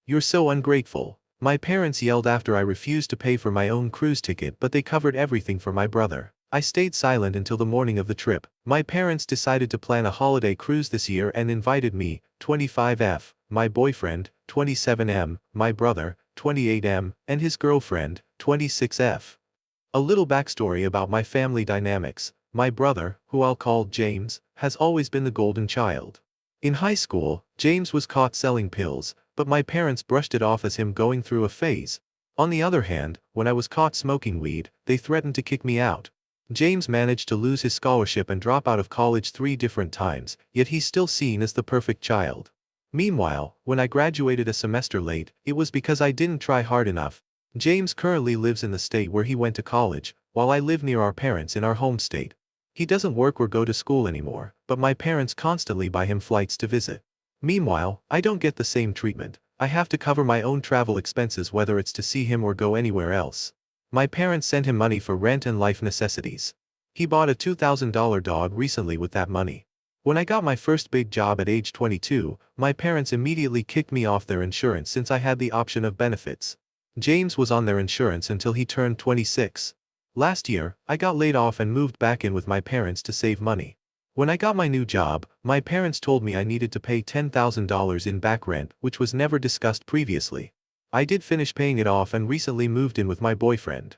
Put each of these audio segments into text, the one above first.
"You're so ungrateful." My parents yelled after I refused to pay for my own cruise ticket, but they covered everything for my brother. I stayed silent until the morning of the trip. My parents decided to plan a holiday cruise this year and invited me, 25F, my boyfriend, 27M, my brother, 28M, and his girlfriend, 26F. A little backstory about my family dynamics. My brother, who I'll call James, has always been the golden child. In high school, James was caught selling pills, but my parents brushed it off as him going through a phase. On the other hand, when I was caught smoking weed, they threatened to kick me out. James managed to lose his scholarship and drop out of college 3 different times, yet he's still seen as the perfect child. Meanwhile, when I graduated a semester late, it was because I didn't try hard enough. James currently lives in the state where he went to college, while I live near our parents in our home state. He doesn't work or go to school anymore, but my parents constantly buy him flights to visit. Meanwhile, I don't get the same treatment. I have to cover my own travel expenses whether it's to see him or go anywhere else. My parents sent him money for rent and life necessities. He bought a $2,000 dog recently with that money. When I got my first big job at age 22, my parents immediately kicked me off their insurance since I had the option of benefits. James was on their insurance until he turned 26. Last year, I got laid off and moved back in with my parents to save money. When I got my new job, my parents told me I needed to pay $10,000 in back rent, which was never discussed previously. I did finish paying it off and recently moved in with my boyfriend.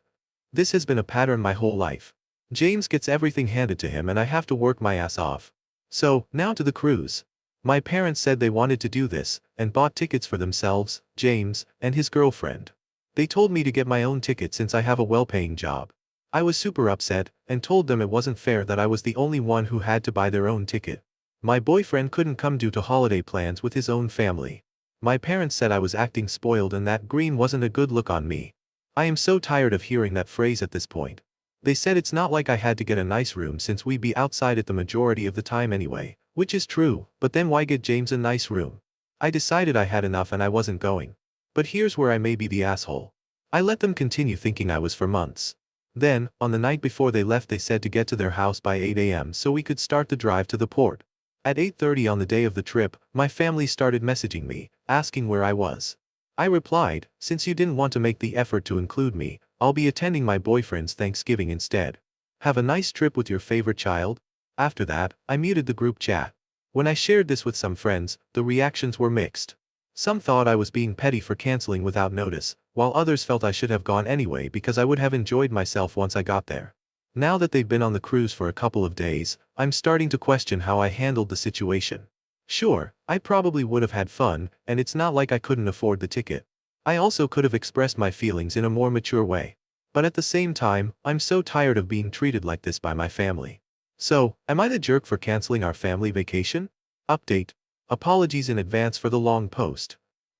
This has been a pattern my whole life. James gets everything handed to him and I have to work my ass off. So, now to the cruise. My parents said they wanted to do this, and bought tickets for themselves, James, and his girlfriend. They told me to get my own ticket since I have a well-paying job. I was super upset, and told them it wasn't fair that I was the only one who had to buy their own ticket. My boyfriend couldn't come due to holiday plans with his own family. My parents said I was acting spoiled and that green wasn't a good look on me. I am so tired of hearing that phrase at this point. They said it's not like I had to get a nice room since we'd be outside it the majority of the time anyway, which is true, but then why get James a nice room? I decided I had enough and I wasn't going. But here's where I may be the asshole. I let them continue thinking I was for months. Then, on the night before they left they said to get to their house by 8 a.m. so we could start the drive to the port. At 8:30 on the day of the trip, my family started messaging me, asking where I was. I replied, since you didn't want to make the effort to include me, I'll be attending my boyfriend's Thanksgiving instead. Have a nice trip with your favorite child? After that, I muted the group chat. When I shared this with some friends, the reactions were mixed. Some thought I was being petty for canceling without notice, while others felt I should have gone anyway because I would have enjoyed myself once I got there. Now that they've been on the cruise for a couple of days, I'm starting to question how I handled the situation. Sure, I probably would have had fun, and it's not like I couldn't afford the ticket. I also could have expressed my feelings in a more mature way. But at the same time, I'm so tired of being treated like this by my family. So, am I the jerk for canceling our family vacation? Update. Apologies in advance for the long post.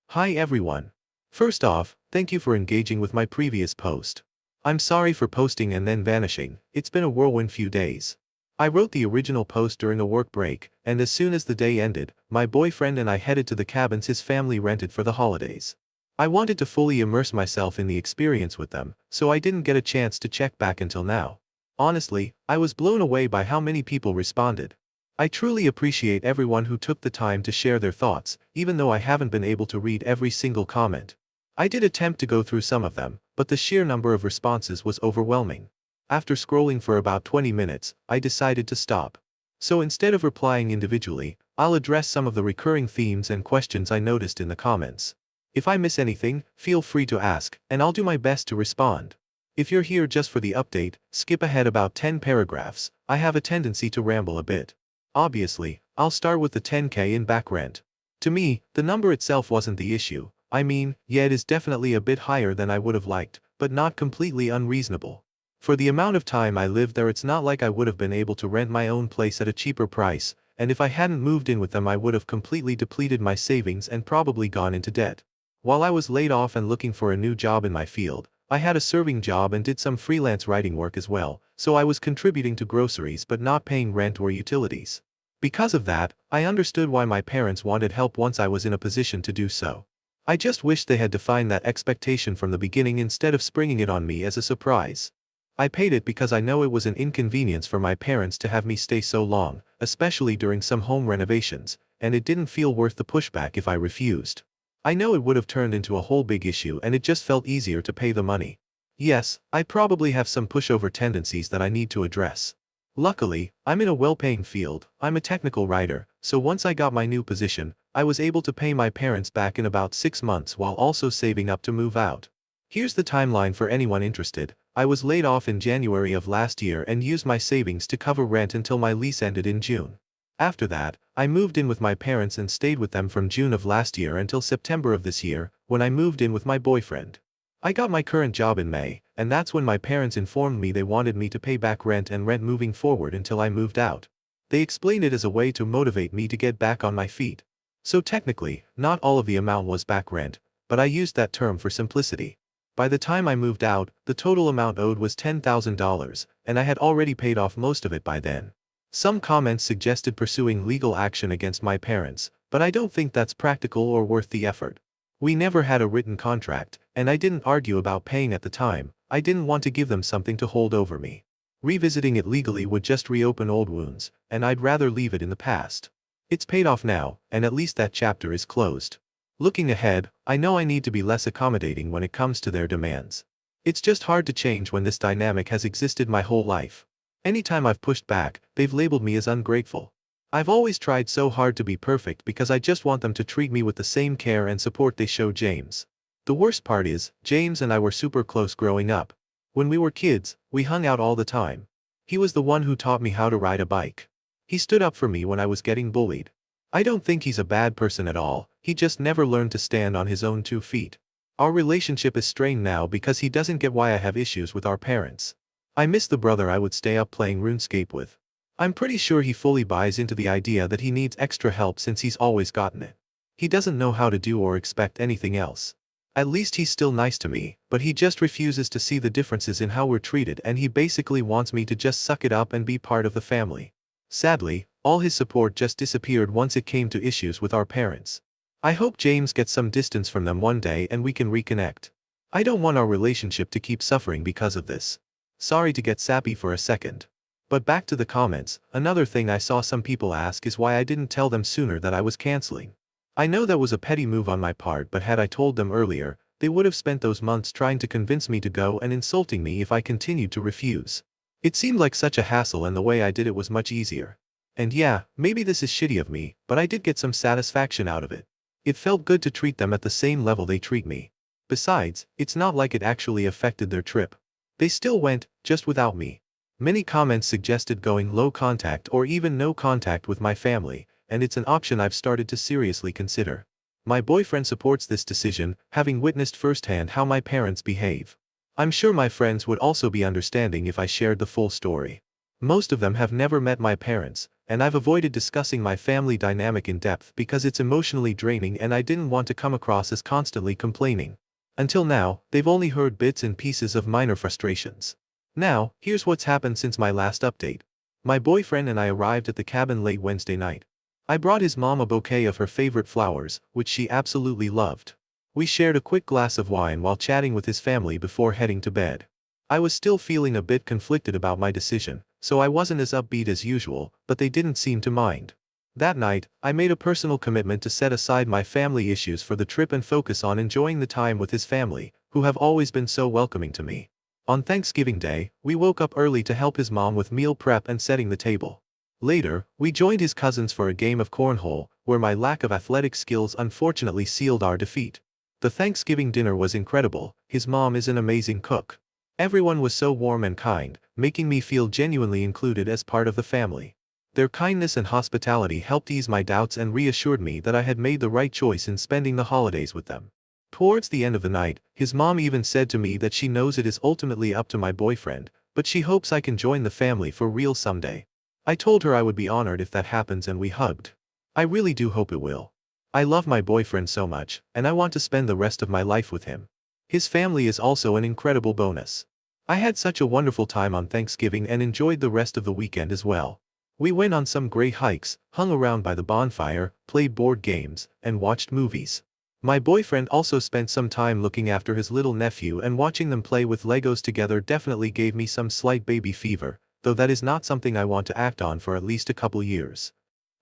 Hi everyone. First off, thank you for engaging with my previous post. I'm sorry for posting and then vanishing, it's been a whirlwind few days. I wrote the original post during a work break, and as soon as the day ended, my boyfriend and I headed to the cabins his family rented for the holidays. I wanted to fully immerse myself in the experience with them, so I didn't get a chance to check back until now. Honestly, I was blown away by how many people responded. I truly appreciate everyone who took the time to share their thoughts, even though I haven't been able to read every single comment. I did attempt to go through some of them, but the sheer number of responses was overwhelming. After scrolling for about 20 minutes, I decided to stop. So instead of replying individually, I'll address some of the recurring themes and questions I noticed in the comments. If I miss anything, feel free to ask, and I'll do my best to respond. If you're here just for the update, skip ahead about 10 paragraphs, I have a tendency to ramble a bit. Obviously, I'll start with the 10K in back rent. To me, the number itself wasn't the issue. I mean, yeah, it is definitely a bit higher than I would have liked, but not completely unreasonable. For the amount of time I lived there, it's not like I would have been able to rent my own place at a cheaper price, and if I hadn't moved in with them I would have completely depleted my savings and probably gone into debt. While I was laid off and looking for a new job in my field, I had a serving job and did some freelance writing work as well, so I was contributing to groceries but not paying rent or utilities. Because of that, I understood why my parents wanted help once I was in a position to do so. I just wished they had defined that expectation from the beginning instead of springing it on me as a surprise. I paid it because I know it was an inconvenience for my parents to have me stay so long, especially during some home renovations, and it didn't feel worth the pushback if I refused. I know it would have turned into a whole big issue and it just felt easier to pay the money. Yes, I probably have some pushover tendencies that I need to address. Luckily, I'm in a well-paying field, I'm a technical writer, so once I got my new position, I was able to pay my parents back in about 6 months while also saving up to move out. Here's the timeline for anyone interested. I was laid off in January of last year and used my savings to cover rent until my lease ended in June. After that, I moved in with my parents and stayed with them from June of last year until September of this year, when I moved in with my boyfriend. I got my current job in May, and that's when my parents informed me they wanted me to pay back rent and rent moving forward until I moved out. They explained it as a way to motivate me to get back on my feet. So technically, not all of the amount was back rent, but I used that term for simplicity. By the time I moved out, the total amount owed was $10,000, and I had already paid off most of it by then. Some comments suggested pursuing legal action against my parents, but I don't think that's practical or worth the effort. We never had a written contract, and I didn't argue about paying at the time. I didn't want to give them something to hold over me. Revisiting it legally would just reopen old wounds, and I'd rather leave it in the past. It's paid off now, and at least that chapter is closed. Looking ahead, I know I need to be less accommodating when it comes to their demands. It's just hard to change when this dynamic has existed my whole life. Anytime I've pushed back, they've labeled me as ungrateful. I've always tried so hard to be perfect because I just want them to treat me with the same care and support they show James. The worst part is, James and I were super close growing up. When we were kids, we hung out all the time. He was the one who taught me how to ride a bike. He stood up for me when I was getting bullied. I don't think he's a bad person at all, he just never learned to stand on his own 2 feet. Our relationship is strained now because he doesn't get why I have issues with our parents. I miss the brother I would stay up playing RuneScape with. I'm pretty sure he fully buys into the idea that he needs extra help since he's always gotten it. He doesn't know how to do or expect anything else. At least he's still nice to me, but he just refuses to see the differences in how we're treated and he basically wants me to just suck it up and be part of the family. Sadly, all his support just disappeared once it came to issues with our parents. I hope James gets some distance from them one day and we can reconnect. I don't want our relationship to keep suffering because of this. Sorry to get sappy for a second. But back to the comments, another thing I saw some people ask is why I didn't tell them sooner that I was canceling. I know that was a petty move on my part, but had I told them earlier, they would have spent those months trying to convince me to go and insulting me if I continued to refuse. It seemed like such a hassle and the way I did it was much easier. And yeah, maybe this is shitty of me, but I did get some satisfaction out of it. It felt good to treat them at the same level they treat me. Besides, it's not like it actually affected their trip. They still went, just without me. Many comments suggested going low contact or even no contact with my family, and it's an option I've started to seriously consider. My boyfriend supports this decision, having witnessed firsthand how my parents behave. I'm sure my friends would also be understanding if I shared the full story. Most of them have never met my parents, and I've avoided discussing my family dynamic in depth because it's emotionally draining and I didn't want to come across as constantly complaining. Until now, they've only heard bits and pieces of minor frustrations. Now, here's what's happened since my last update. My boyfriend and I arrived at the cabin late Wednesday night. I brought his mom a bouquet of her favorite flowers, which she absolutely loved. We shared a quick glass of wine while chatting with his family before heading to bed. I was still feeling a bit conflicted about my decision, so I wasn't as upbeat as usual, but they didn't seem to mind. That night, I made a personal commitment to set aside my family issues for the trip and focus on enjoying the time with his family, who have always been so welcoming to me. On Thanksgiving Day, we woke up early to help his mom with meal prep and setting the table. Later, we joined his cousins for a game of cornhole, where my lack of athletic skills unfortunately sealed our defeat. The Thanksgiving dinner was incredible. His mom is an amazing cook. Everyone was so warm and kind, making me feel genuinely included as part of the family. Their kindness and hospitality helped ease my doubts and reassured me that I had made the right choice in spending the holidays with them. Towards the end of the night, his mom even said to me that she knows it is ultimately up to my boyfriend, but she hopes I can join the family for real someday. I told her I would be honored if that happens and we hugged. I really do hope it will. I love my boyfriend so much, and I want to spend the rest of my life with him. His family is also an incredible bonus. I had such a wonderful time on Thanksgiving and enjoyed the rest of the weekend as well. We went on some great hikes, hung around by the bonfire, played board games, and watched movies. My boyfriend also spent some time looking after his little nephew, and watching them play with Legos together definitely gave me some slight baby fever, though that is not something I want to act on for at least a couple years.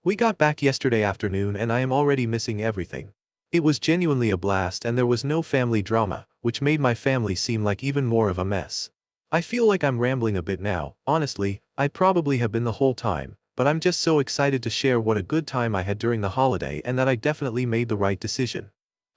We got back yesterday afternoon and I am already missing everything. It was genuinely a blast and there was no family drama, which made my family seem like even more of a mess. I feel like I'm rambling a bit now. Honestly, I probably have been the whole time, but I'm just so excited to share what a good time I had during the holiday and that I definitely made the right decision.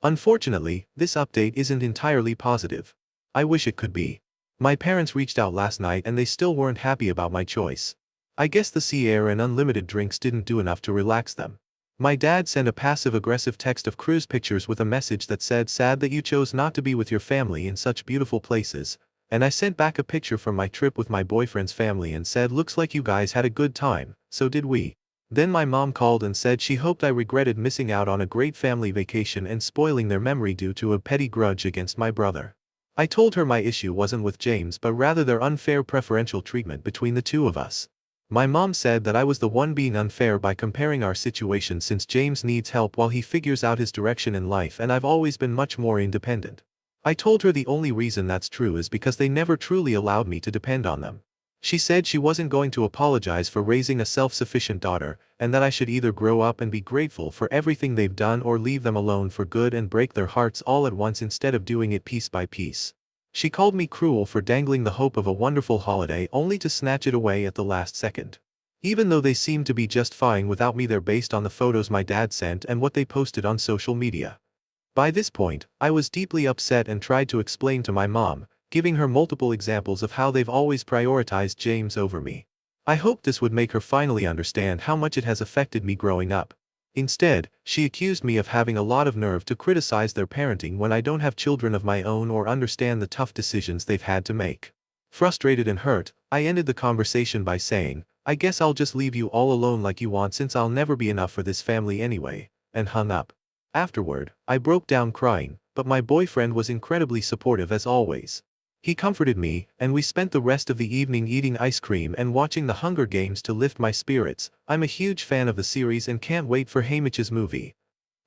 Unfortunately, this update isn't entirely positive. I wish it could be. My parents reached out last night and they still weren't happy about my choice. I guess the sea air and unlimited drinks didn't do enough to relax them. My dad sent a passive-aggressive text of cruise pictures with a message that said, "Sad that you chose not to be with your family in such beautiful places," and I sent back a picture from my trip with my boyfriend's family and said, "Looks like you guys had a good time, so did we." Then my mom called and said she hoped I regretted missing out on a great family vacation and spoiling their memory due to a petty grudge against my brother. I told her my issue wasn't with James but rather their unfair preferential treatment between the two of us. My mom said that I was the one being unfair by comparing our situation since James needs help while he figures out his direction in life and I've always been much more independent. I told her the only reason that's true is because they never truly allowed me to depend on them. She said she wasn't going to apologize for raising a self-sufficient daughter, and that I should either grow up and be grateful for everything they've done or leave them alone for good and break their hearts all at once instead of doing it piece by piece. She called me cruel for dangling the hope of a wonderful holiday only to snatch it away at the last second. Even though they seem to be just fine without me there based on the photos my dad sent and what they posted on social media. By this point, I was deeply upset and tried to explain to my mom, giving her multiple examples of how they've always prioritized James over me. I hoped this would make her finally understand how much it has affected me growing up. Instead, she accused me of having a lot of nerve to criticize their parenting when I don't have children of my own or understand the tough decisions they've had to make. Frustrated and hurt, I ended the conversation by saying, "I guess I'll just leave you all alone like you want since I'll never be enough for this family anyway," and hung up. Afterward, I broke down crying, but my boyfriend was incredibly supportive as always. He comforted me, and we spent the rest of the evening eating ice cream and watching The Hunger Games to lift my spirits. I'm a huge fan of the series and can't wait for Haymitch's movie.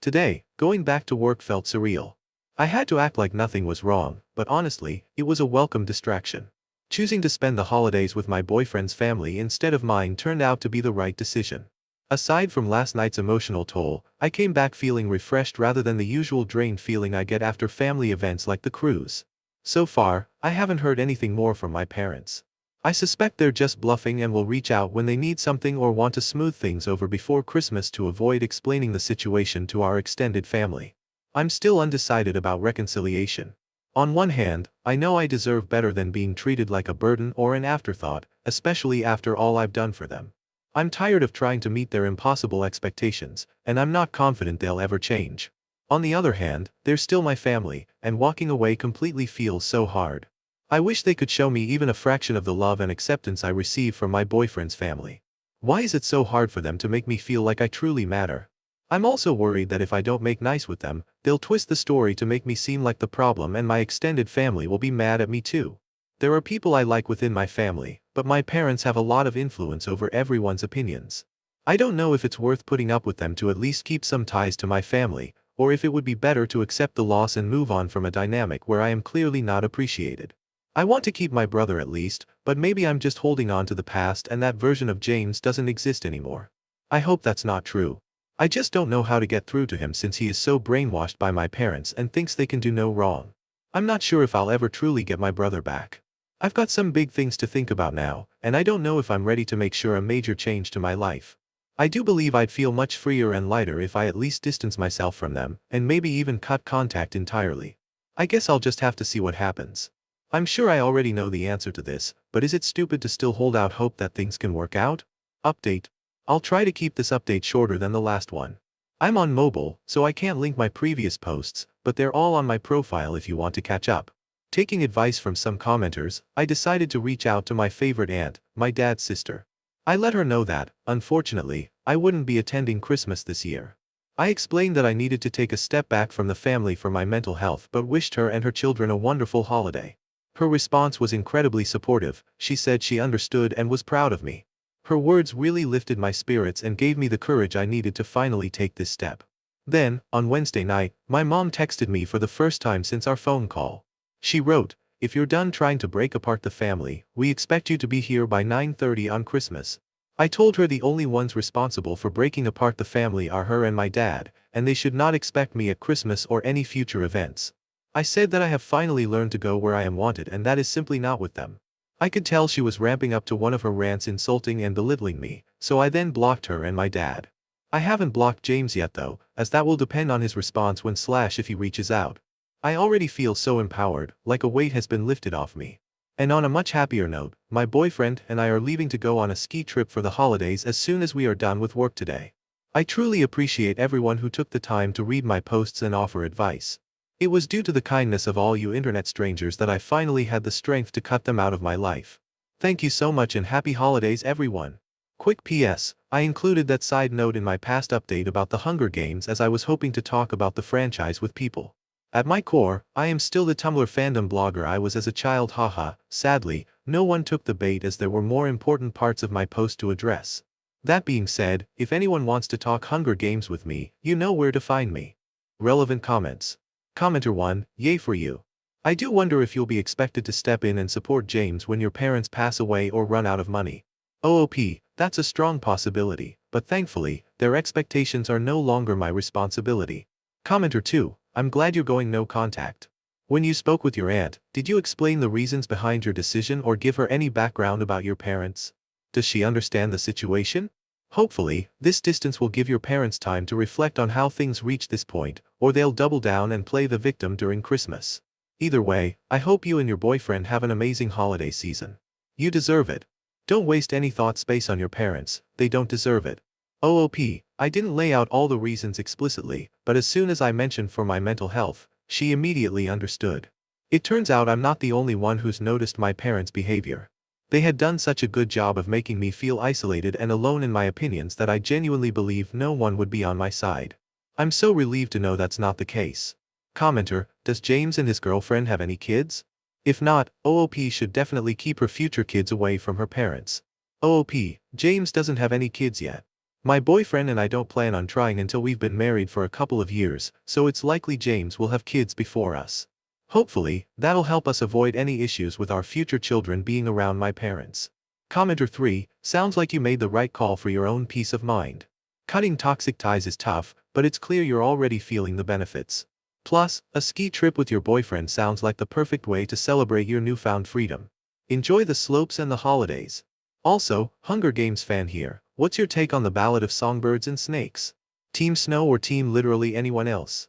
Today, going back to work felt surreal. I had to act like nothing was wrong, but honestly, it was a welcome distraction. Choosing to spend the holidays with my boyfriend's family instead of mine turned out to be the right decision. Aside from last night's emotional toll, I came back feeling refreshed rather than the usual drained feeling I get after family events like the cruise. So far, I haven't heard anything more from my parents. I suspect they're just bluffing and will reach out when they need something or want to smooth things over before Christmas to avoid explaining the situation to our extended family. I'm still undecided about reconciliation. On one hand, I know I deserve better than being treated like a burden or an afterthought, especially after all I've done for them. I'm tired of trying to meet their impossible expectations, and I'm not confident they'll ever change. On the other hand, they're still my family, and walking away completely feels so hard. I wish they could show me even a fraction of the love and acceptance I receive from my boyfriend's family. Why is it so hard for them to make me feel like I truly matter? I'm also worried that if I don't make nice with them, they'll twist the story to make me seem like the problem and my extended family will be mad at me too. There are people I like within my family, but my parents have a lot of influence over everyone's opinions. I don't know if it's worth putting up with them to at least keep some ties to my family, or if it would be better to accept the loss and move on from a dynamic where I am clearly not appreciated. I want to keep my brother at least, but maybe I'm just holding on to the past and that version of James doesn't exist anymore. I hope that's not true. I just don't know how to get through to him since he is so brainwashed by my parents and thinks they can do no wrong. I'm not sure if I'll ever truly get my brother back. I've got some big things to think about now, and I don't know if I'm ready to make sure a major change to my life. I do believe I'd feel much freer and lighter if I at least distance myself from them, and maybe even cut contact entirely. I guess I'll just have to see what happens. I'm sure I already know the answer to this, but is it stupid to still hold out hope that things can work out? Update. I'll try to keep this update shorter than the last one. I'm on mobile, so I can't link my previous posts, but they're all on my profile if you want to catch up. Taking advice from some commenters, I decided to reach out to my favorite aunt, my dad's sister. I let her know that, unfortunately, I wouldn't be attending Christmas this year. I explained that I needed to take a step back from the family for my mental health but wished her and her children a wonderful holiday. Her response was incredibly supportive. She said she understood and was proud of me. Her words really lifted my spirits and gave me the courage I needed to finally take this step. Then, on Wednesday night, my mom texted me for the first time since our phone call. She wrote, "If you're done trying to break apart the family, we expect you to be here by 9:30 on Christmas." I told her the only ones responsible for breaking apart the family are her and my dad, and they should not expect me at Christmas or any future events. I said that I have finally learned to go where I am wanted and that is simply not with them. I could tell she was ramping up to one of her rants insulting and belittling me, so I then blocked her and my dad. I haven't blocked James yet though, as that will depend on his response when if he reaches out. I already feel so empowered, like a weight has been lifted off me. And on a much happier note, my boyfriend and I are leaving to go on a ski trip for the holidays as soon as we are done with work today. I truly appreciate everyone who took the time to read my posts and offer advice. It was due to the kindness of all you internet strangers that I finally had the strength to cut them out of my life. Thank you so much and happy holidays everyone. Quick PS, I included that side note in my past update about the Hunger Games as I was hoping to talk about the franchise with people. At my core, I am still the Tumblr fandom blogger I was as a child haha. Sadly, no one took the bait as there were more important parts of my post to address. That being said, if anyone wants to talk Hunger Games with me, you know where to find me. Relevant comments. Commenter 1, yay for you. I do wonder if you'll be expected to step in and support James when your parents pass away or run out of money. OOP, that's a strong possibility, but thankfully, their expectations are no longer my responsibility. Commenter 2, I'm glad you're going no contact. When you spoke with your aunt, did you explain the reasons behind your decision or give her any background about your parents? Does she understand the situation? Hopefully, this distance will give your parents time to reflect on how things reached this point, or they'll double down and play the victim during Christmas. Either way, I hope you and your boyfriend have an amazing holiday season. You deserve it. Don't waste any thought space on your parents, they don't deserve it. OOP, I didn't lay out all the reasons explicitly, but as soon as I mentioned for my mental health, she immediately understood. It turns out I'm not the only one who's noticed my parents' behavior. They had done such a good job of making me feel isolated and alone in my opinions that I genuinely believe no one would be on my side. I'm so relieved to know that's not the case. Commenter, does James and his girlfriend have any kids? If not, OOP should definitely keep her future kids away from her parents. OOP, James doesn't have any kids yet. My boyfriend and I don't plan on trying until we've been married for a couple of years, so it's likely James will have kids before us. Hopefully, that'll help us avoid any issues with our future children being around my parents. Commenter 3, sounds like you made the right call for your own peace of mind. Cutting toxic ties is tough, but it's clear you're already feeling the benefits. Plus, a ski trip with your boyfriend sounds like the perfect way to celebrate your newfound freedom. Enjoy the slopes and the holidays. Also, Hunger Games fan here, what's your take on the Ballad of Songbirds and Snakes? Team Snow or team literally anyone else?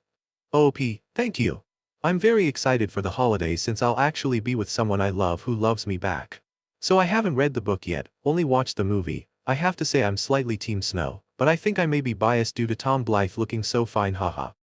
OP, thank you. I'm very excited for the holidays since I'll actually be with someone I love who loves me back. So I haven't read the book yet, only watched the movie. I have to say I'm slightly team Snow, but I think I may be biased due to Tom Blythe looking so fine haha.